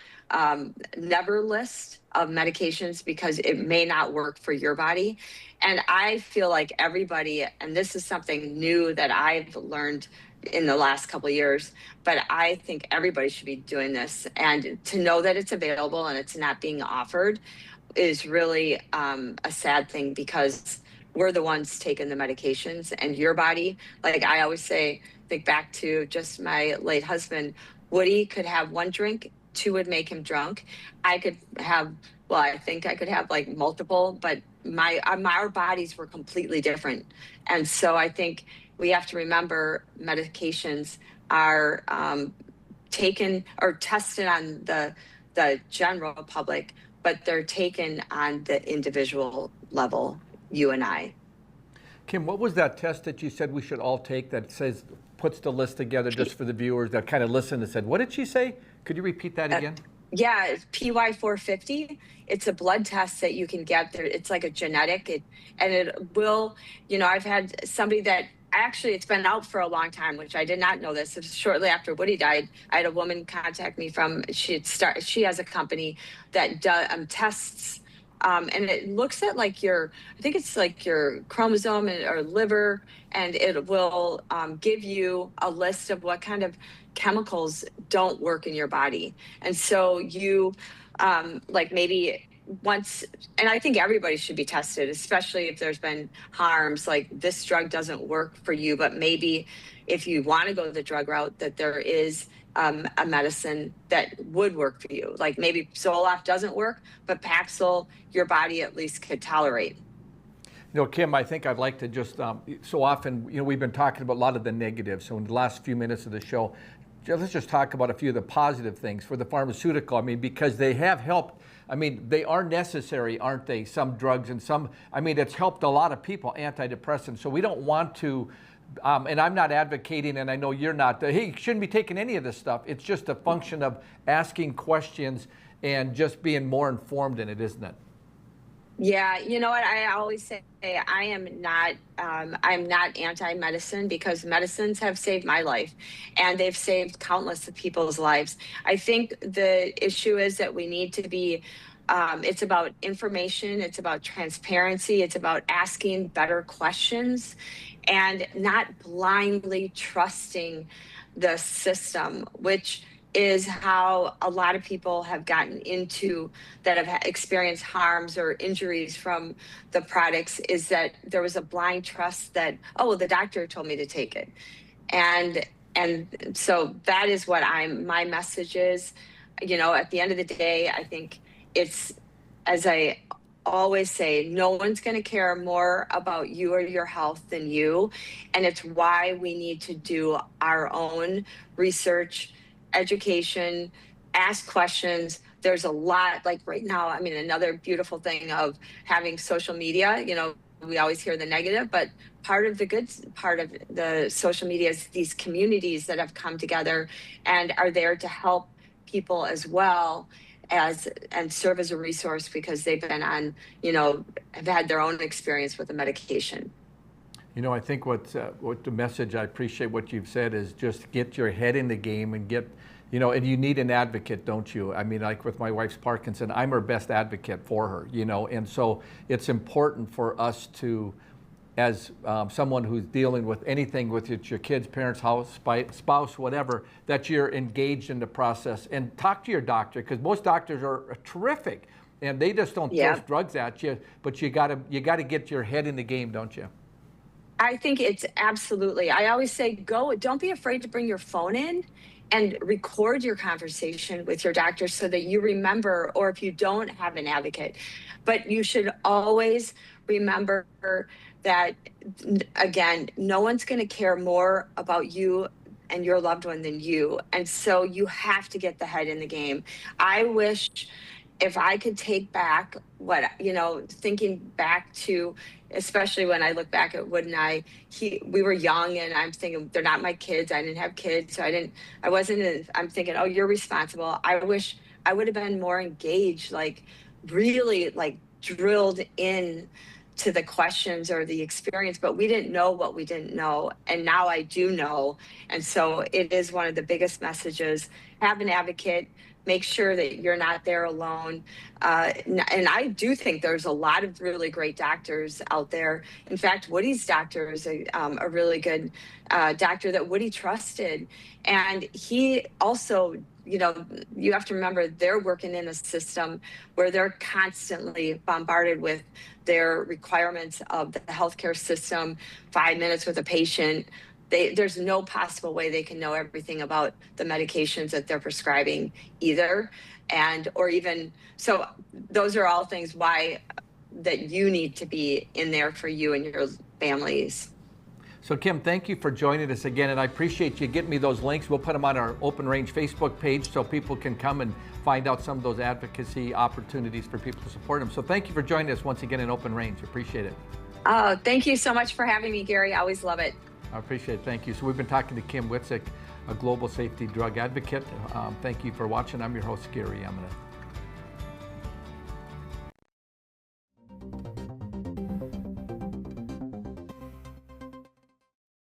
never list of medications because it may not work for your body. And I feel like everybody, and this is something new that I've learned in the last couple of years, but I think everybody should be doing this. And to know that it's available and it's not being offered is really a sad thing, because we're the ones taking the medications, and your body, like I always say, think back to just my late husband. Woody could have one drink, 2 would make him drunk. I could have, well, I think I could have like multiple, but our bodies were completely different. And so I think we have to remember medications are taken or tested on the general public, but they're taken on the individual level. You and I. Kim, what was that test that you said we should all take that says, puts the list together just for the viewers that kind of listened and said, what did she say? Could you repeat that again? Yeah, it's PY450. It's a blood test that you can get there. It's like a genetic, and it will, I've had somebody that actually, it's been out for a long time, which I did not know this. It was shortly after Woody died. I had a woman contact me she has a company that tests and it looks at like I think it's like your chromosome or liver, and it will give you a list of what kind of chemicals don't work in your body. And so you maybe once, and I think everybody should be tested, especially if there's been harms, like this drug doesn't work for you, but maybe if you want to go the drug route, that there is a medicine that would work for you. Like maybe Zoloft doesn't work, but Paxil, your body at least could tolerate. Kim, I think I'd like to just, so often, we've been talking about a lot of the negatives. So in the last few minutes of the show, let's just talk about a few of the positive things for the pharmaceutical. Because they have helped. They are necessary, aren't they? Some drugs and some, it's helped a lot of people, antidepressants. So we don't want to, and I'm not advocating, and I know you're not, hey, you shouldn't be taking any of this stuff. It's just a function of asking questions and just being more informed in it, isn't it? Yeah, you know what? I always say I'm not anti-medicine, because medicines have saved my life, and they've saved countless of people's lives. I think the issue is that we need to be, it's about information, it's about transparency, it's about asking better questions, and not blindly trusting the system, which is how a lot of people have gotten into that have experienced harms or injuries from the products, is that there was a blind trust that, oh, well, the doctor told me to take it. And so that is what my message is. At the end of the day, I think it's, as I always say, no one's going to care more about you or your health than you. And it's why we need to do our own research, education, ask questions. There's a lot, like right now, another beautiful thing of having social media, we always hear the negative, but part of the good part of the social media is these communities that have come together and are there to help people as well and serve as a resource, because they've been on, have had their own experience with the medication. I think what the message, I appreciate what you've said, is just get your head in the game and get, and you need an advocate, don't you? Like with my wife's Parkinson, I'm her best advocate for her, and so it's important for us to, as someone who's dealing with anything with your kids, parents, house, spouse, whatever, that you're engaged in the process, and talk to your doctor, because most doctors are terrific, and they just don't throw drugs at you, but you gotta get your head in the game, don't you? I think it's absolutely. I always say, don't be afraid to bring your phone in and record your conversation with your doctor so that you remember, or if you don't have an advocate. But you should always remember that, again, no one's going to care more about you and your loved one than you. And so you have to get the head in the game. I wish if I could take back what, thinking back to, especially when I look back at Wood and I, we were young, and I'm thinking, they're not my kids. I didn't have kids. So I'm thinking, oh, you're responsible. I wish I would have been more engaged, like really like drilled in to the questions or the experience, but we didn't know what we didn't know. And now I do know. And so it is one of the biggest messages. Have an advocate. Make sure that you're not there alone. And I do think there's a lot of really great doctors out there. In fact, Woody's doctor is a really good doctor that Woody trusted. And he also, you have to remember, they're working in a system where they're constantly bombarded with their requirements of the healthcare system, 5 minutes with a patient. There's no possible way they can know everything about the medications that they're prescribing either. So those are all things why that you need to be in there for you and your families. So Kim, thank you for joining us again, and I appreciate you getting me those links. We'll put them on our Open Range Facebook page so people can come and find out some of those advocacy opportunities for people to support them. So thank you for joining us once again in Open Range. Appreciate it. Thank you so much for having me, Gary. I always love it. I appreciate it. Thank you. So we've been talking to Kim Witczak, a global safety drug advocate. Thank you for watching. I'm your host, Gary Emmett.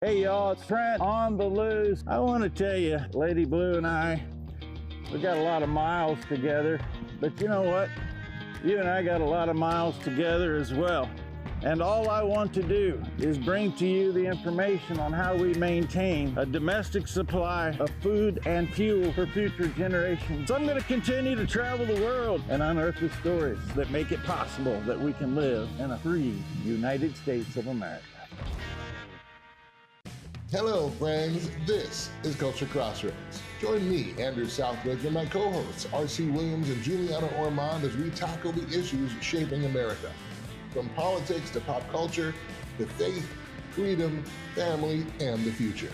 Hey y'all, it's Trent on the loose. I want to tell you, Lady Blue and I, we got a lot of miles together, but you know what? You and I got a lot of miles together as well. And all I want to do is bring to you the information on how we maintain a domestic supply of food and fuel for future generations. So I'm going to continue to travel the world and unearth the stories that make it possible that we can live in a free United States of America. Hello, friends. This is Culture Crossroads. Join me, Andrew Southbridge, and my co-hosts, R.C. Williams and Juliana Ormond, as we tackle the issues shaping America. From politics to pop culture, to faith, freedom, family, and the future.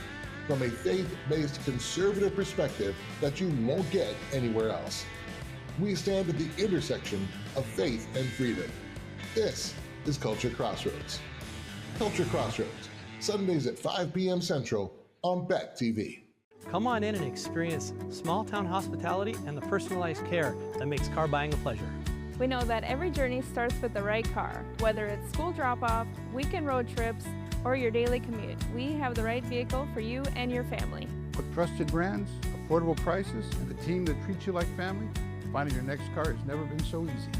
From a faith-based conservative perspective that you won't get anywhere else. We stand at the intersection of faith and freedom. This is Culture Crossroads. Culture Crossroads, Sundays at 5 p.m. Central on BET TV. Come on in and experience small-town hospitality and the personalized care that makes car buying a pleasure. We know that every journey starts with the right car. Whether it's school drop-off, weekend road trips, or your daily commute, we have the right vehicle for you and your family. With trusted brands, affordable prices, and a team that treats you like family, finding your next car has never been so easy.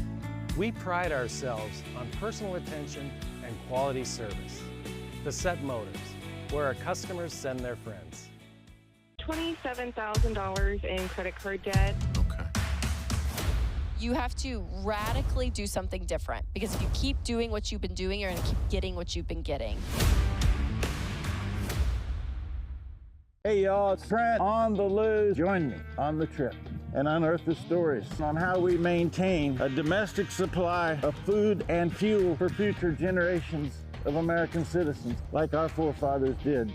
We pride ourselves on personal attention and quality service. The Set Motors, where our customers send their friends. $27,000 in credit card debt. You have to radically do something different, because if you keep doing what you've been doing, you're going to keep getting what you've been getting. Hey y'all, it's Trent on the loose. Join me on the trip and unearth the stories on how we maintain a domestic supply of food and fuel for future generations of American citizens like our forefathers did.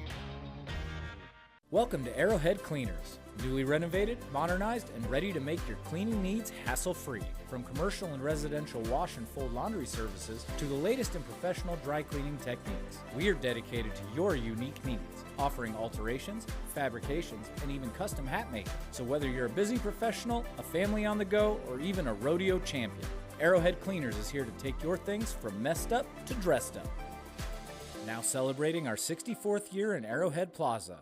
Welcome to Arrowhead Cleaners. Newly renovated, modernized, and ready to make your cleaning needs hassle-free. From commercial and residential wash and fold laundry services to the latest in professional dry cleaning techniques, we are dedicated to your unique needs, offering alterations, fabrications, and even custom hat making. So whether you're a busy professional, a family on the go, or even a rodeo champion, Arrowhead Cleaners is here to take your things from messed up to dressed up. Now celebrating our 64th year in Arrowhead Plaza.